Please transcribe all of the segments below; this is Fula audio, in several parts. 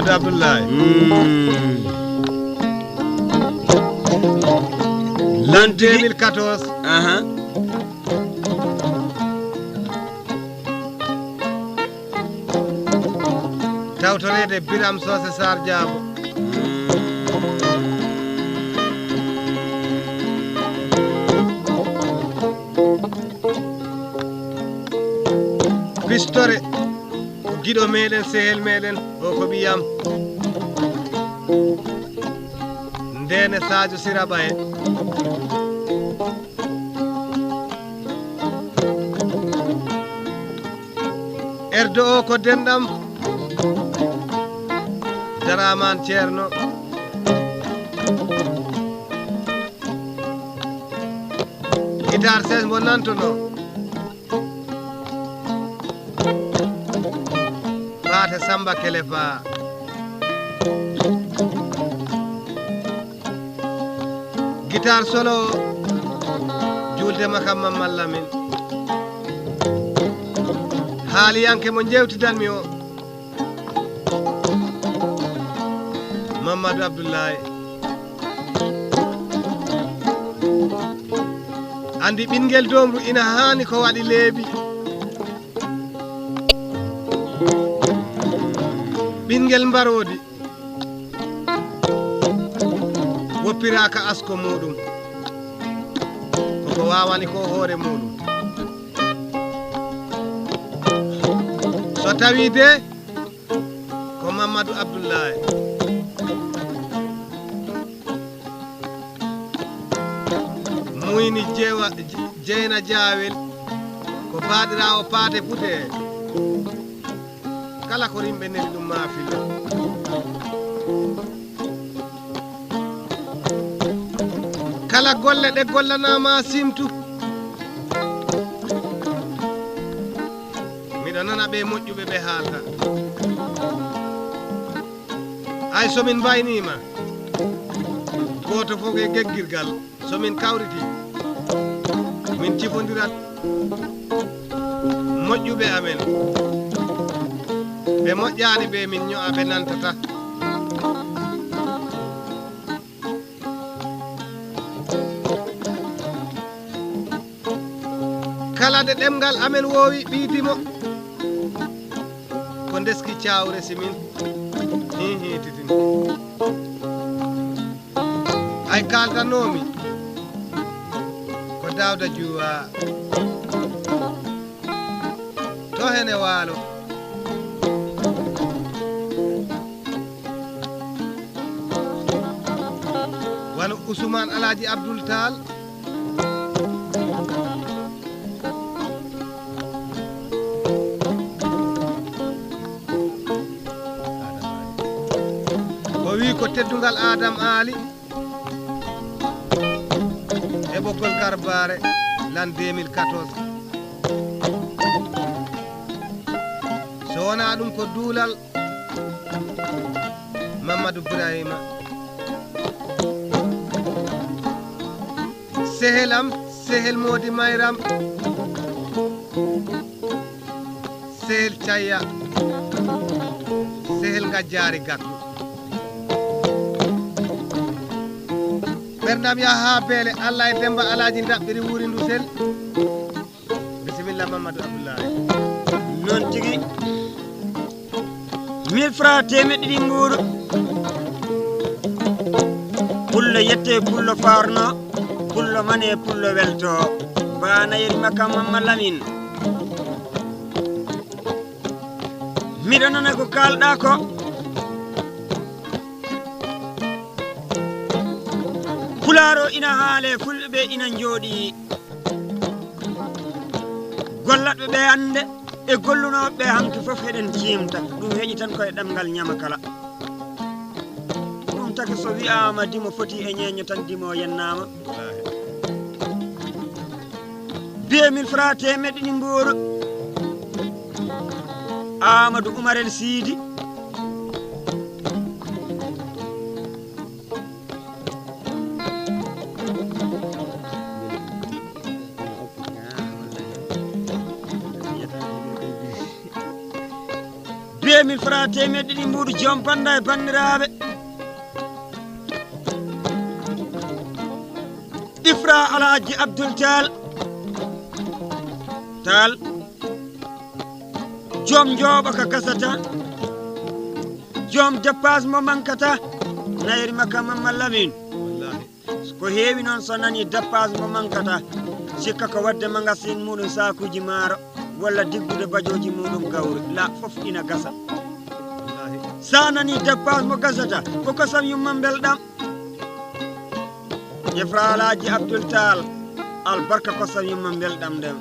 Mamadou Abdoulaye l'an 2014 tawtorede Biram Socé Sarr Diabo Pistore giɗo meɗen sehel meɗen o ko ɓiyam ndene Sadio Siraba en erdo o ko denɗam Daraman Ceerno guitar 16 mo nantono Paate Samba Kelefa guitar solo julde makam Mamman Lamin haaliyanke mo jewtidanmi o Mamadou Abdoulaye andi ɓinguel domru ina hani ko waɗi leeɓi ɓinguel mbarodi woppiraka asko muɗum koko wawani ko hoore muɗum so tawi de ko Mamadou Abdoulaye muyni jeyna Jaawel ko baɗirawo Paate Puté kala ko rimɓe neli ɗum maafilo kala golle ɗe gollanama simtu miɗo nana ɓe moƴƴuɓe ɓe haalta ay somin baynima goto fof e geggirgal somin kawriti min cifodirat moƴƴuɓe amen ɓe moƴƴani ɓe min ño'a ɓe nantata kala de ɗemgal amen wowi ɓiidimo ko ndeski cawre simin hititini ay kaldanomi ko Dawda Juwa to hene waalo wano Ousmane Alaji Abdoul Tall o wi ko teddungal Adam Ali e ɓoggol Garbare l'an 2014 so wona ɗum ko duulal Mamadou Ibrahima sehelam sehel Modi Mayram sehel Caya sehel Gajjari Gakou ɓerdam yaha ha beele Allah e Demba Alaji daɓɓiri wuuri ndu sel bisimilla Mamadou Abdoulaye non tigi 1000 francs temeɗɗe ɗi nguuru pullo yette pullo farno pullo mane pullo welto bana yerima kam Mamman Lamin miɗo nana ko kalɗa ko pularo ina haale fulɓe ina jooɗi gollatɓe ɓe hande e gollunoɓe ɓe hanki foof heɗen cimta ɗum heeƴi tan koye ɗemgal ñama kala ɗum taki so wiyama dimo foti e ñeño tan dimo yennama 2000 francs temeɗɗe ɗi nguuru Amadou Oumar El Sidi 2000 francs temedde ɗiɗi mbuɗu joom banda e bandiraɓe Ifra Alhaji Abdoul Tall joom jooɓa ka gasata joom dépasse mo mankata nayri makka Mamma Lamine ko heewi noon so nani dépasse mo mankata sikka ko wadde magasin muɗum sakuji maaro walla diggude bajoji muɗum gawri la fof ina gasa sa nani dépasse mo gasata ko kosam yumma belɗam Ifra Alhaji Abdoul Tall albarka kosam yumma belɗam nden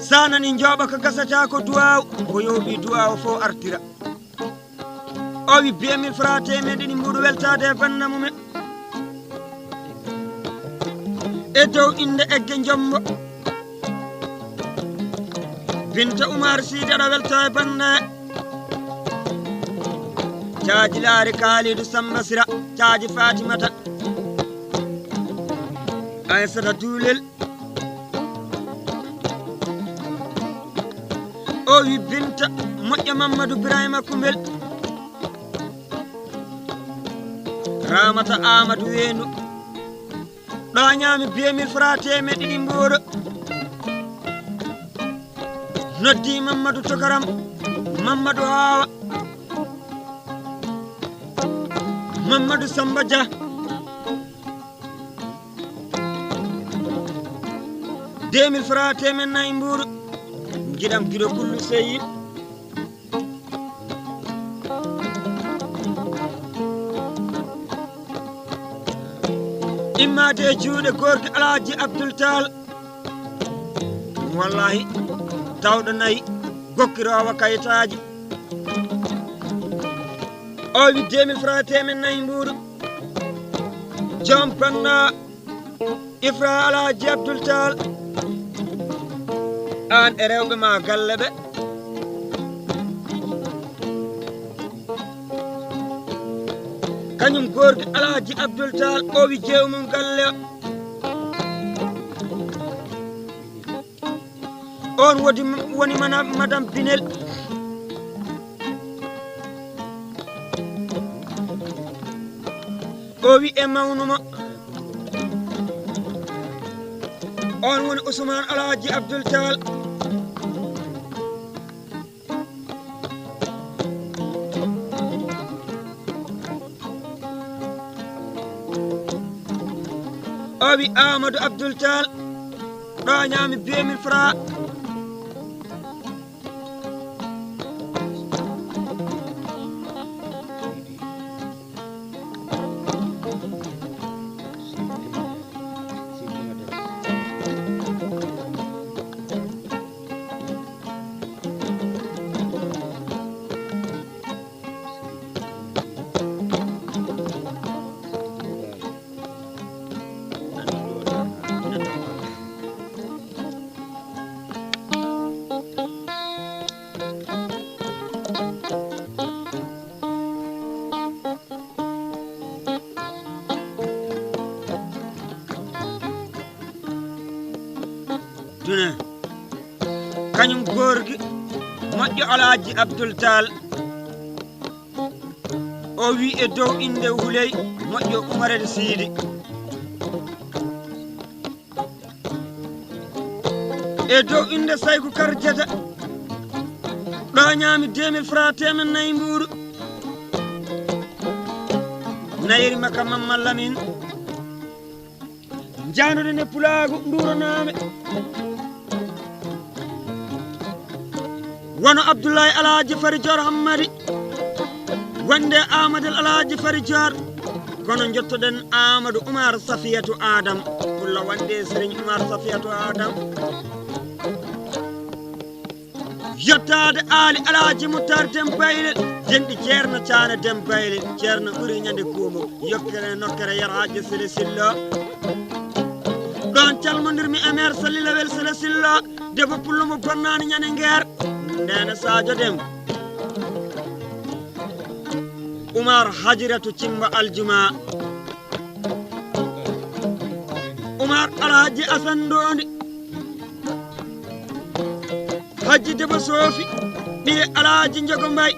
sa nani jooɓa ko gasata ko duwaw ko yowɓi duwaw fo artira o wi 2000 francs temedde ɗiɗi mbuɗu weltade e banda mumen e dow inde Egge Jombo Binta Oumar Sidi aɗa welta e banda caaji laari Kalidou Samba Sira caaji Fatimata Aissata Duulel o wi Binta moƴƴo Mamadou Birahima Kumbel Ramata Amadou Wendu ɗo ñaami 2000 francs temedde ɗiɗi mbuɗu noddi Mamadou Tokaram Mamadou Hawa Mamadou Samba Dia 2000 francs temedde nayyi mbuɗu giɗam giɗo kullu seyi immade e juuɗe gorko Alhaji Abdoul Tall wallahi tawɗo nayi gokkirowo kayitaji o wi 2000 francs temedde nayyi mbuɗu joom banda Ifra Alhaji Abdoul Tall an e rewɓe ma galle ɓe kañum gorko Alhaji Abdoul Tall o wi jewmum galle on woni madame Binel o wi e mawnumo on woni Ousmane Alhaji Abdoul Tall o wi Amadou Abdoul Tall ɗo ñaami 2000 francs kañum gorgui moƴƴo Alhaji Abdoul Tall o wi e dow inde Houleye moƴƴo Oumar El Sidi e dow inde Saykou Kardiata ɗo ñaami 2000 francs temedde nayyi mbuɗu nayri makka Mamma Lamine jandude ne Pulago Nduroname wono Abdoulaye Alhaji Fari Dior Hammadi wonde Amadou Alhaji Fari Dior kono jottoɗen Amadou Oumar Safiatou Adam pulla wonde Serigne Oumar Safiatou Adam yottade Ali Alhaji Moutar Dembayle jenɗi ceerno Thiane Dembayle ceerno ɓuuri ñande kuumo yokkere nokkere Yaraji Sile Sillo ɗon calmodirmi e maire Salilawel Sile Sillo debbo pullumo bonnani ñande Nguer ndene Sadio Déme Oumar Hajiratou Cimba Aljuma Oumar Alhaji Assane Ndondi Aji Debbo Sofi ɓi Alhaji Njogo Mbay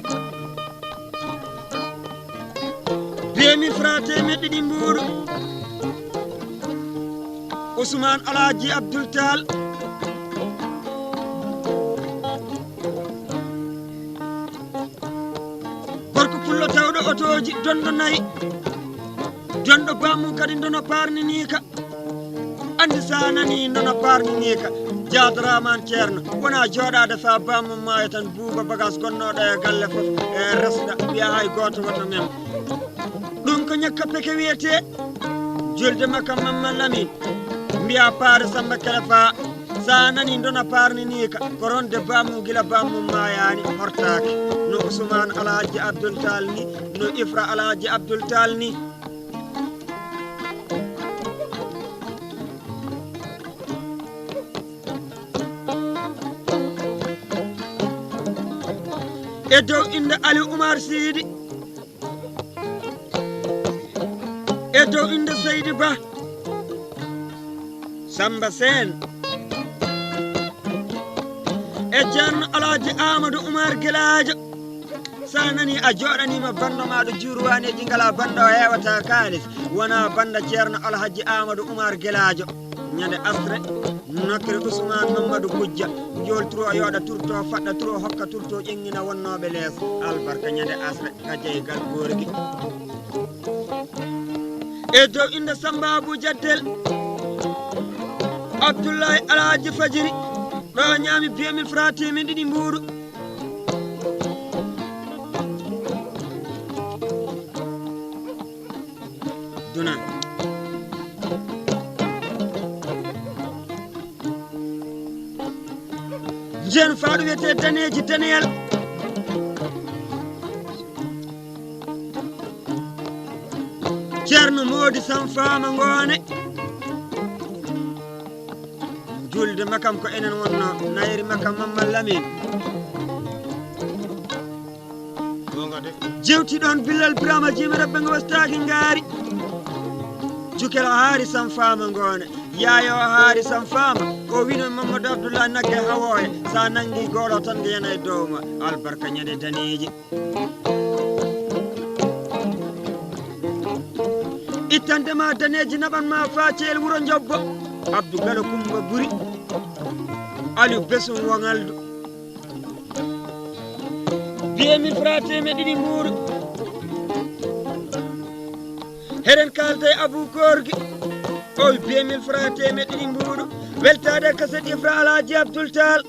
2000 francs temeɗɗe ɗiɗi mbuɗu Ousmane Alhaji Abdoul Tall gorko pullo tawɗo otoji dondo nayi dondo bamum kadi dono parninika andi sa nani dono parninika jadaraman ceerno wona joɗade fa bamum maya tan buuba bagage gonnoɗo e galle fof e resɗa wiya hay goto woto mem ɗum ko ñakka peke wiyete julde makka Mamma Lamine mbiya paare Samba Kele fa sa nani dona parninika ko ronde bamum gila bamum mayani hortake no Ousmane Alhaji Abdoul Tall ni no Ifra Alhaji Abdoul Tall ni e dow inde Ali Oumar Sidi e dow inde Seydi Ba Samba Sen e ceerno Alhaji Amadou Oumar Gueladio sa nani a joɗanima bando maɗo jurwaneji ngala bando o hewata kalis wona banda ceerno Alhaji Amadou Oumar Gueladio ñande asre nokkere Ousmane Mamadou Gujja jolturo yoɗa turto faɗɗa turo hokka turto ƴeŋŋina wonnoɓe lees albarka ñande asre kajeygal gorgui e dow inde Samba Abou Jaddel Abdoulaye Alhaji Fajiri ɗo ñaami 2000 francs temeɗɗe ɗiɗi mbuɗu duna jeenu faɗo wiyete daneji daneyel ceerno Modi Sanfama Ngone julde makam ko enen wonno nayri makam Mamma Lamine jewti ɗon Billal Birama Jimiraɓe ngo wastaki ngaari jukel haari Sanfama Ngone yayo haari Sanfama o wino Mamadou Abdoulaye Nagge Hawoye sa nangi goɗo tan nge yana e dowma albarka ñande daneji ittandema daneji naɓanma faceel wuro Jobbo Abdou Galo Kumba Buri Aliou Besum Wongaldu 2000 francs temeɗɗe ɗiɗi mbuɗu heɗen kalde Abou Korgui o 2000 francs temeɗɗe ɗiɗi mbuɗu weltade kaset Ifra Alhaji Abdoul Tall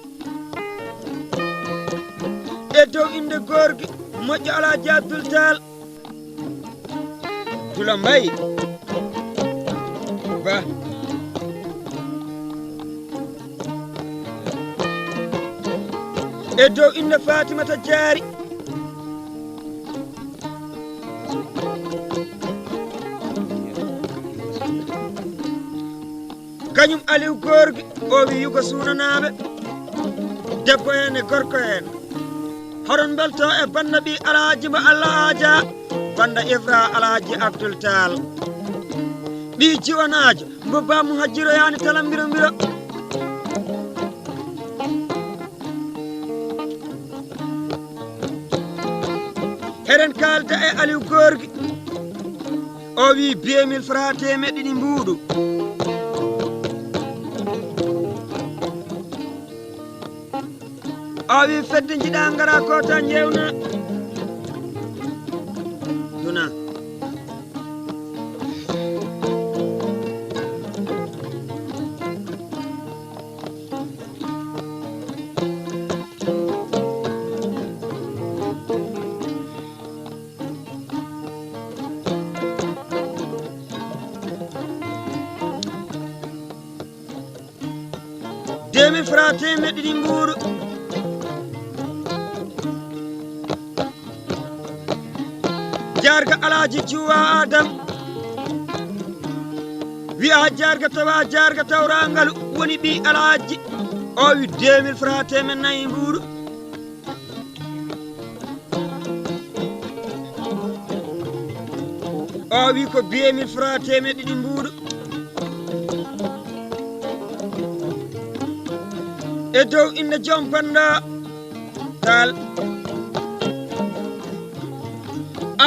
e dow inde gorgui moƴƴo Alhaji Abdoul Tall Dula Mbaye Ba e dow inde Fatimata Diary kañum Aliou Gorgui o wi yugo sunanaɓe debbo en e gorko en hoɗon belto e banda ɓi Alhaji mo Allah aja banda Ifra Alhaji Abdoul Tall ɓi jiwanajo mbo bamum hajjiroyani tala mbiro mbiro heɗen kalda e Aliou Gorgui o wi 2000 francs temeɗɗe ɗiɗi mbuɗu o wi fedde jiɗa ngara ko tan jewna duna demi frate meɗɗe ɗi mbuɗu jarga Alhaji Juwa Adam wi'a jarga tawa jarga tawrangal woni ɓi Alhaji o wi 2000 francs temen nayyi mbuɗu o wi ko 2000 francs temeɗɗe ɗiɗi mbuɗu e dow inde joom panda tal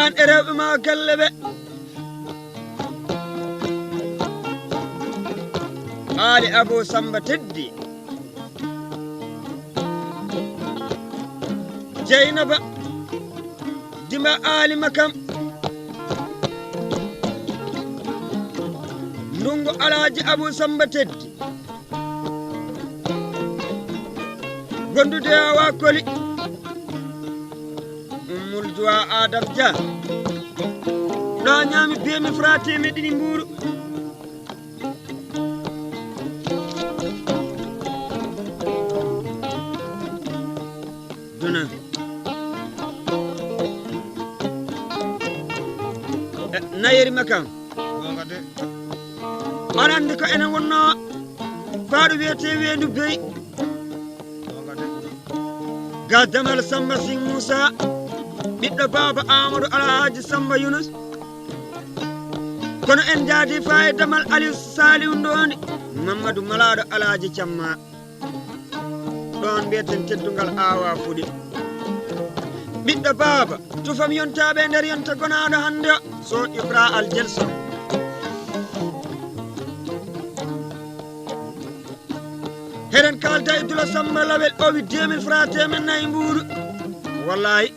an e rewɓe ma galle ɓe Ali Abou Samba Teddi Jeynaba Dima Ali Makam Ndungu Alaji Abou Samba Teddi gondude awa koli Ummul Duwa Adam Dia ɗo ñaami bemi fratemi ɗiɗi mburu duna Nayeri Makam gonga de anandi ko enen wonno faaɗo wiyete wendu beyi gonga de Gaddamal Samba Sing Moussa ɓiɗɗo baba Amadou Alhaji Samba Yunus kono en jaadi fayidamal Aliou Saliou Ndondi Mamadou Malaɗo Alhaji Camma ɗon mbiyeten teddungal awa fuɗi ɓiɗɗo baba tufam yontaɓe nder yonta gonaɗo hande o so Ibra Aljelso heɗen kalda e Dula Samba Lawel o wi 2000 francs temen nayyi mburu wallahi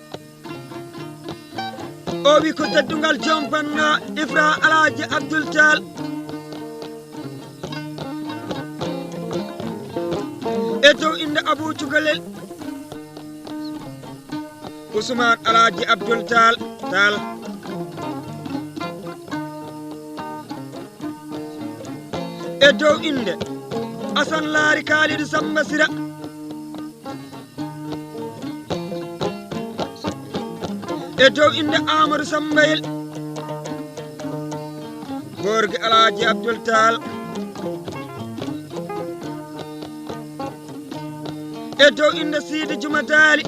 o wi ko teddungal joom panna Ifra Alhaji Abdoul Tall e dow inde Abou Cukalel Ousmane Alhaji Abdoul Tall e dow inde Assane Laari Kalidou Samba Sira e dow inde Amadou Sambayel gorge Alhaji Abdoul Tall e dow inde Sidi Juma Daali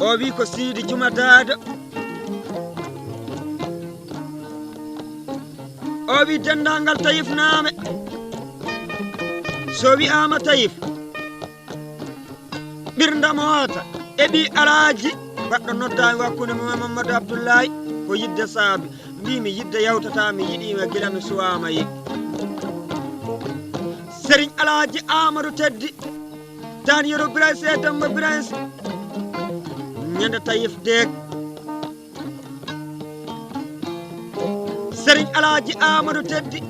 o wi ko Sidi Juma Daado o wi dendangal Tayif naame so wi'ama Tayif ɓirdam hoota e ɓi Alhaji baɗɗo noddami wakkude mum Mamadou Abdoulaye ko yidde saabi mbimi yidde yawtata mi yiɗima gila mi suwama yi Serigne Alhaji Amadou Teddi tan yero Birayse e Demba Birayse ñande Tayif deeg Serigne Alhaji Amadou Teddi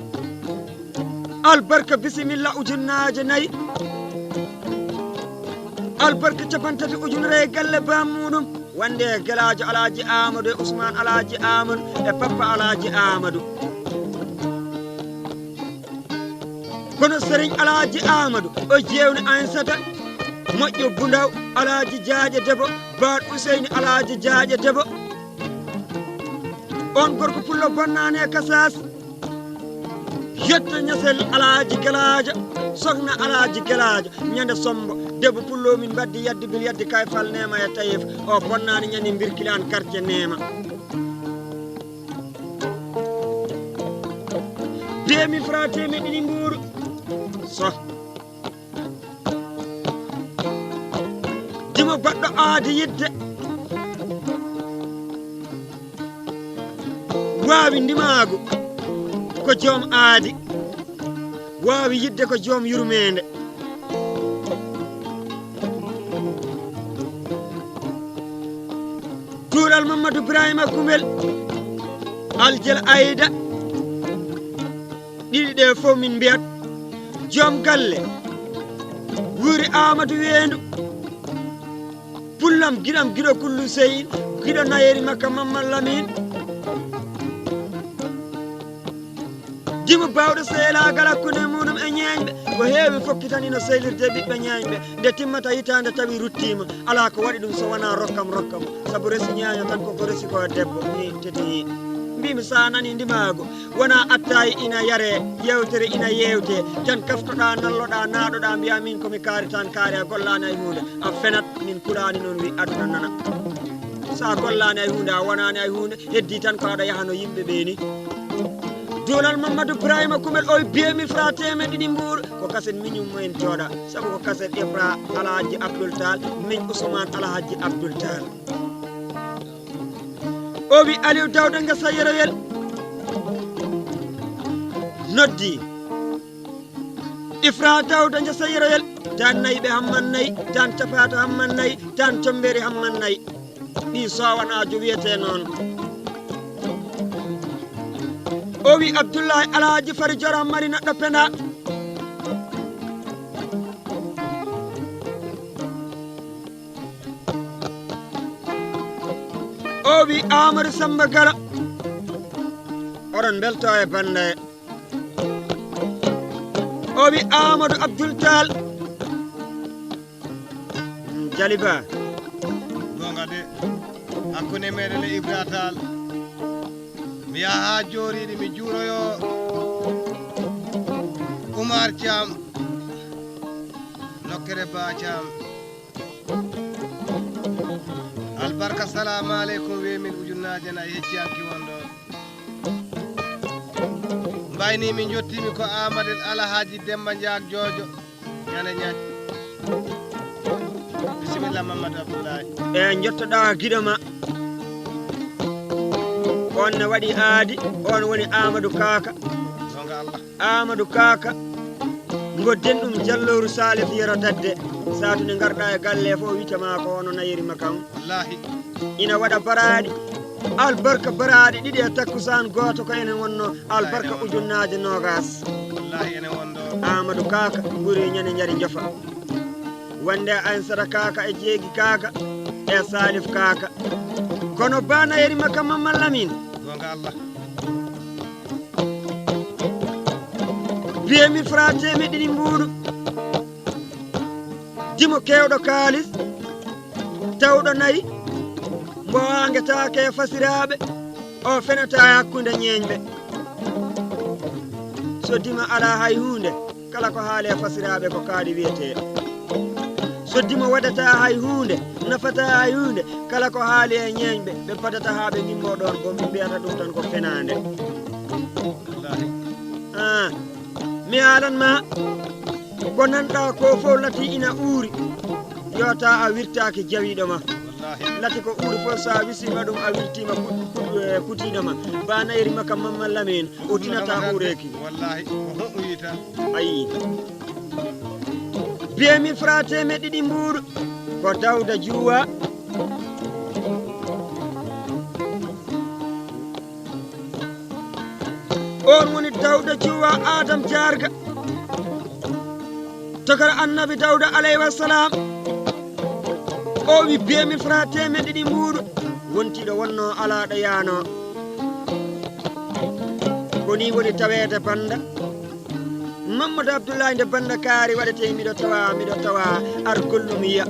albarka bisimilla ujunnaje nayyi albarka capantati ujunere e galle bamuɗum wande gelajo Alhaji Amadou e Ousmane Alhaji Amadou e Papa Alhaji Amadou kono Serigne Alhaji Amadou o jewni Aissata moƴƴo Bundaw Alhaji Diaje Debo Baɗ Ouseyni Alhaji Diaje Debo on gorko pullo bonnani e Kasas yetta ñasel Alhaji Gelajo sogna Alhaji Gelajo ñande sombo debbo pullo min baddi yaddi bil yaddi kay fal nema e Tayif o bonnani ñani birkilan quartier nema 2000 francs temi ɗiɗi mburu so dimo baɗɗo aadi yidde wawi ndimago ko joom aadi wawi yidde ko joom yurmede tuural Mamadou Ibrahima Koumel Aljel Aïda ɗiɗi ɗe fof min mbiyat joom galle wuuri Amadou Wendu pullam giɗam giɗo kullu seyin giɗo Nayeri Makka Mamadou Lamine dimo bawɗo seelagal hakkude muɗum e ñeeñɓe ko heewi fokkitanino sehlirde ɓiɓɓe ñeeñɓe nde timmata hitande tawi ruttima ala ko waɗi ɗum so wona rokkam saabu resi ñeeño tan koko resi ko debbo ni teti mbimi sa nani ndimago wona attayi ina yare yewtere ina yewte tan kaftoɗa nalloɗa naɗoɗa mbiya min komi kaari tan kaari a gollani ay hunde a fenat min kulani noon wi aduna nana sa gollani ay hunde a wonani ay hunde heddi tan ko aɗa yahano yimɓe ɓe ni donal Mamadou Ibrahima Kumel o 2000 francs temedde mbuur ko kaset miñum moyen jooɗa sabu ko kaset Ibra Alhaji Abdoul Tall min Ousmane Alhaji Abdoul Tall o wi Aliou Dawda ngesa yeroyel noddi Ifra Dawda ngesa yeroyel tan nayɓe hamman nayi tan tapata hamman nayi tan tomberi hamman nayi ɗi sowanajo wiyete noon o wi Abdoullahi Alhaji Fari Joram mari neɗɗo penda o wi Amadou Samba Gala oɗon belto e bande o wi Amadou Abdoul Tall Jaliba gonga de hakkunde meɗen e Ibra Tall mi yaha ha joriɗi mi juuroyo Oumar Thiam nokkere Ba Thiam albarka salamu aleykum wimin ujunnaje nayi hecciyanki won ɗo mbayni min jottimi ko Amadou Alhaji Demba Diak Jojo ñande ñaaj bisimilla Mamadou Abdoulaye e jottoɗa guiɗoma on ne waɗi aadi on woni Amadou Kaka gonga Allah Amadou Kaka godden ɗum Jalloru Salif yero dadde satude garɗa e galle fo witama ko ono nayirima kam wallahi ina waɗa baraɗi albarka baraɗi ɗiɗi e takkusan goto ko enen wonno albarka ujunnaje nogas wallahi ene wonɗo Amadou Kaka ɓuuri ñande jari jofa wonde Ansata Kaka e jeegi Kaka e Salif Kaka kono bana yerima kam Mamadou Lamine gonga Allah 2000 francs temedde ɗiɗi mbuuɗu dimo kewɗo kalis tawɗo nayi mbo wangetake e fasiraɓe o fenata hakkude ñeñɓe so dima ala hay hunde kala ko haali e fasiraɓe ko kaali wiyete so dima waɗata hay hunde nafata hay hunde kala ko haali e ñeñɓe ɓe padata ha ɓe gimmo ɗon bo ɓe mbiyata ɗum tan ko fenande mi halanma ko nanɗa ko fof lati ina uuri yota a wirtaki jawiɗoma lati ko uuri fof sa wisima ɗum a wirtima kutiɗoma banayirima kam Mamadou Lamine o tinata uureki wallahi ko uyita ayi 2000 francs temedde ɗiɗi mbuuɗu ko Dawda Juwa on woni Dawda Juwa Adam Jarga tokara annabi Dawda alayhi wassalam o wi 2000 francs temedde ɗiɗi mbuuɗu wontiɗo wonno alaɗo yaano koni woni tawede banda Mamadou Abdoulaye nde banda kaari waɗete miɗo tawa ar gollum yiya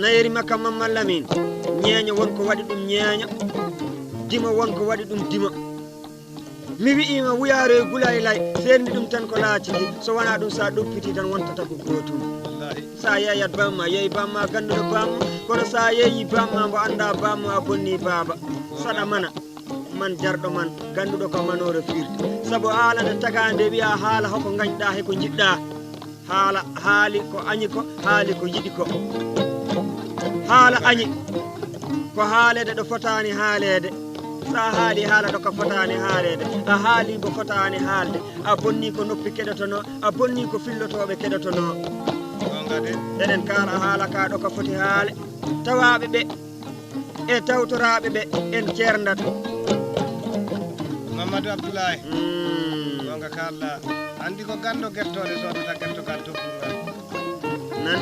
nayeri makka Mamadou Lamine ñeeño wonko waɗi ɗum ñeeño dima wonko waɗi ɗum dima mi wi'ima wuyare gulay lay seerni ɗum tan ko laacidi so wona ɗum sa ɗoppiti tan wontata ko gotum sa yeyat bamma yeeyi bamma ganduɗo bamma kono sa yeeyi bamma mbo anda bamma a bonni baba saɗa mana man jarɗo man ganduɗo ko manore firti saabu haala nde tagade wiya haala hoko gañɗa he ko jiɗɗa haala haali ko añi ko haali ko yiɗi ko haala añi ko haalede ɗo fotani haalede sa haali haala ɗo ko fotani haalede a haali ko fotani haalde a bonni ko noppi keɗotono a bonni ko fillotoɓe keɗotono eɗen kaala haala ka ɗo ko foti haale tawaɓe ɓe e tawtoraɓe ɓe en ceerdata Mamadou Abdoulaye gonga kalla andi ko gando gettode sodata gettogal toppugal nan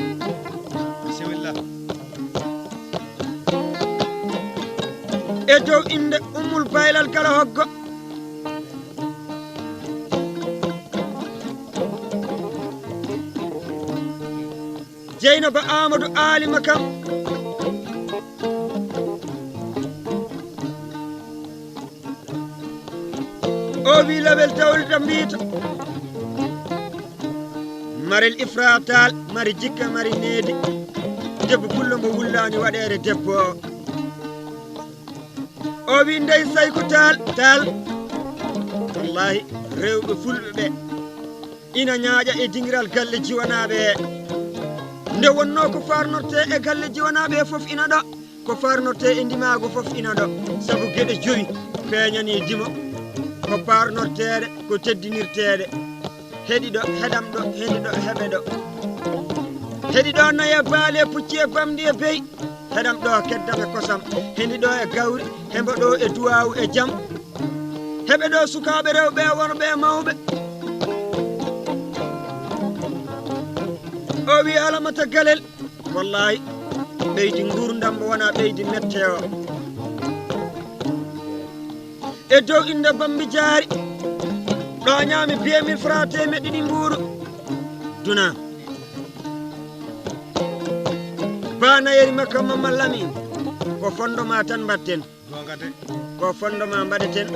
bisimillah e dow inde Ummul Baylal Gala Hoggo Jeynaba Amadou Alima kam o wi label tawlita mbita marel Ifra Tall mari jikka mari needi debbo pullo mbo wullani waɗere debbo o o wi ndey sayku tal wallahi rewɓe fulɓe ɓe ina ñaaƴa e dingiral galle jiwanaɓe nde wonno ko farnorte e galle jiwanaɓe fof ina ɗo ko farnorte e ndimago fof ina ɗo saabu gueɗe joyi feeñani dimo ko parnorteɗe ko teddinirteɗe heɗiɗo heɗamɗo heɗiɗo heɓeɗo heɗiɗo naye baali e pucci e bamɗi e beyi heɗam ɗo keddam e kosam heɗiɗo e gawri hembo ɗo e duwawu e jaam heɓe ɗo sukaɓe rewɓe worɓe e mawɓe o wi alamata galel wallahi ɓeydi gurdam mo wona ɓeydi mette o e dow inde bambi jaari ɗo ñaami 2000 francs temeɗɗiɗi mbuuru duna banayeri makka Mamadou Lamine ko fondement tan mbatten ko fondement mbaɗeten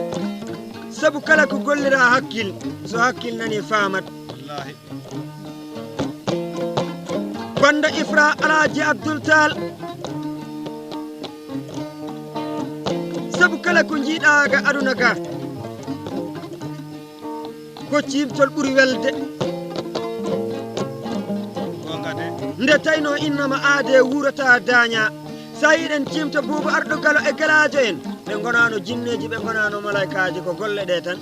sabu kala ko gollira hakkil so hakkil nani famat banda Ifra Alaji Abdoul Tall sabu kala ko jiiɗa ga aduna ga ko cimtol ɓuuri welde nde tayno innama aade wurata daña sa yiɗen cimta buuba arɗo galo e galajo en ɓe gonano jinneji ɓe gonano malaikaji ko golle ɗe tan